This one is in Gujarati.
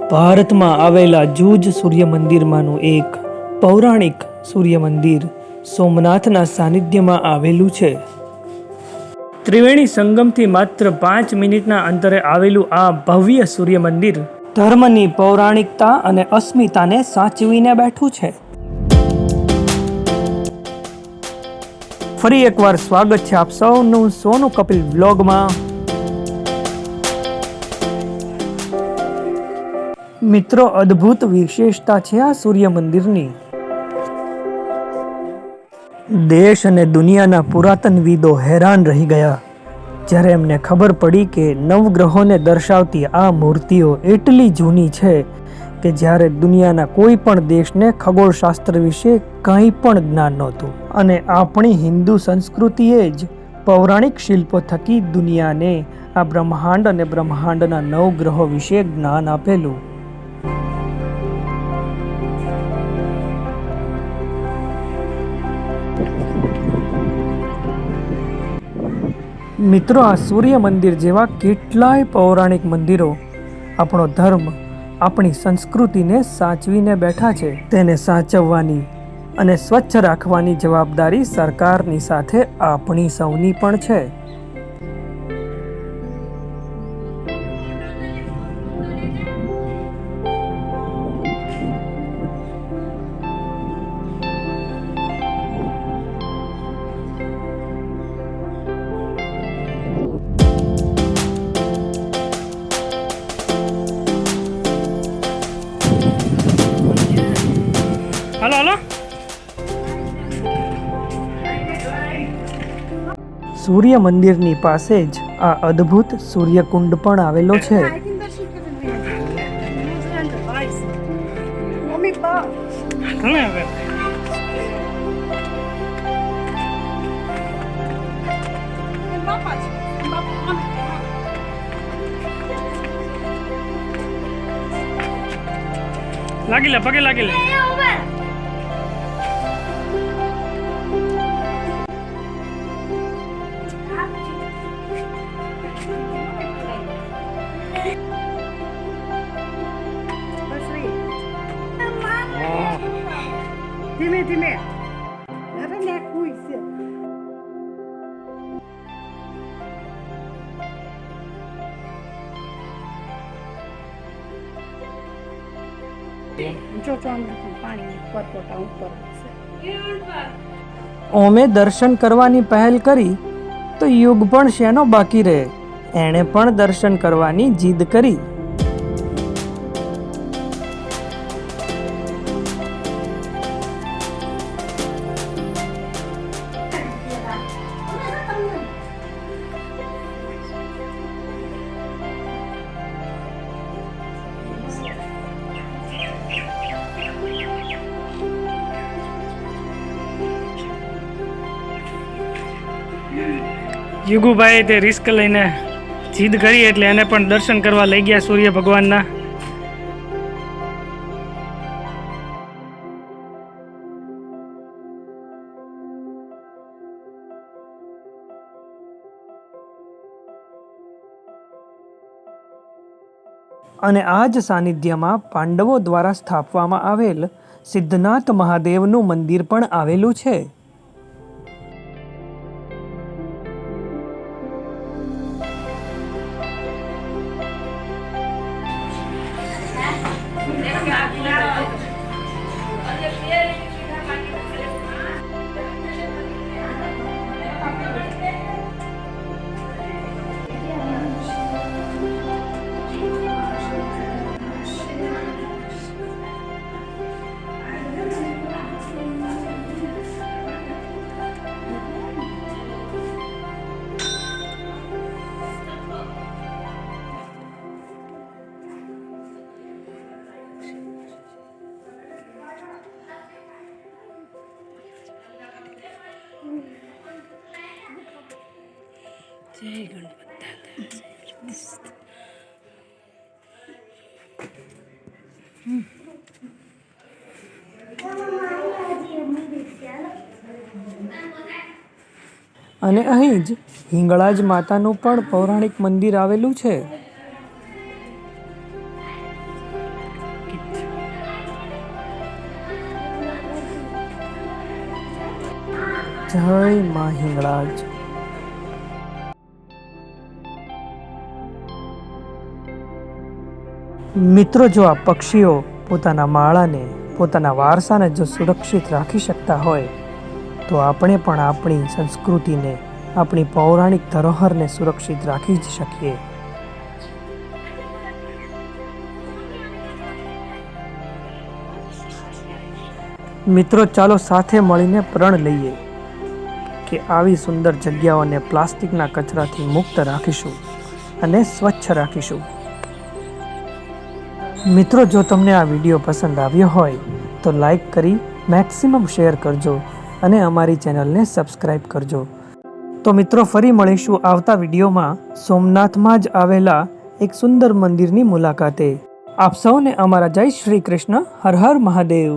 ભારતમાં આવેલા જૂજ સૂર્ય મંદિરમાંનું એક પૌરાણિક સૂર્ય મંદિર સોમનાથના સાનિધ્યમાં આવેલું છે. ત્રિવેણી સંગમથી માત્ર 5 મિનિટના અંતરે આવેલું આ ભવ્ય સૂર્ય મંદિર ધર્મની પૌરાણિકતા અને અસ્મિતાને સાચવીને બેઠું છે. ફરી એકવાર સ્વાગત છે આપ સૌનું સોનું કપિલ વ્લોગમાં. મિત્રો, અદ્ભુત વિશેષતા છે આ સૂર્ય મંદિરની. દેશ અને દુનિયાના પુરાતનવિદો હેરાન રહી ગયા જ્યારે એમને ખબર પડી કે નવગ્રહોને દર્શાવતી આ મૂર્તિઓ એટલી જૂની છે કે જ્યારે દુનિયાના કોઈ પણ દેશને ખગોળશાસ્ત્ર વિશે કંઈ પણ જ્ઞાન નહોતું. અને આપણી હિન્દુ સંસ્કૃતિએ જ પૌરાણિક શિલ્પો થકી દુનિયાને આ બ્રહ્માંડ અને બ્રહ્માંડના નવગ્રહો વિશે જ્ઞાન આપેલું. મિત્રો, આ સૂર્ય મંદિર જેવા કેટલાય પૌરાણિક મંદિરો આપણો ધર્મ, આપણી સંસ્કૃતિને સાચવીને બેઠા છે. તેને સાચવવાની અને સ્વચ્છ રાખવાની જવાબદારી સરકારની સાથે આપણી સૌની પણ છે. હાલો હાલો. સૂર્ય મંદિરની પાસે જ આ અદ્ભુત સૂર્યકુંડ પણ આવેલો છે. લાગી લે, પગે લાગી લે. ધીમે ધીમે. અરે ને કોઈ છે. જો પાણી પરપોટા ઉપર છે. ઓમે દર્શન કરવાની પહેલ કરી તો યુગ પણ શેનો બાકી રહે. એણે પણ દર્શન કરવાની જીદ કરી. યુગુભાઈ તે રિસ્ક લઈને જીદ કરી એટલે એને પણ દર્શન કરવા લઈ ગયા સૂર્ય ભગવાનના. અને આ જ સાનિધ્યમાં પાંડવો દ્વારા સ્થાપવામાં આવેલ સિદ્ધનાથ મહાદેવનું મંદિર પણ આવેલું છે. જય ગણપત. અને અહીં જ હિંગળાજ માતાનું પણ પૌરાણિક મંદિર આવેલું છે. જય મા હિંગળાજ. મિત્રો, જો આ પક્ષીઓ પોતાના માળાને, પોતાના વારસાને જો સુરક્ષિત રાખી શકતા હોય તો આપણે પણ આપણી સંસ્કૃતિને, આપણી પૌરાણિક ધરોહરને સુરક્ષિત રાખી જ શકીએ. મિત્રો, ચાલો સાથે મળીને પ્રણ લઈએ કે આવી સુંદર જગ્યાઓને પ્લાસ્ટિકના કચરાથી મુક્ત રાખીશું અને સ્વચ્છ રાખીશું. મિત્રો, જો તમને આ વિડીયો પસંદ આવ્યો હોય તો લાઈક કરી મેક્સિમમ શેર કરજો અને અમારી ચેનલને સબસ્ક્રાઈબ કરજો. તો મિત્રો, ફરી મળીશું આવતા વિડીયોમાં સોમનાથમાં જ આવેલા એક સુંદર મંદિરની મુલાકાતે. આપ સૌને અમારા જય શ્રી કૃષ્ણ. હર હર મહાદેવ.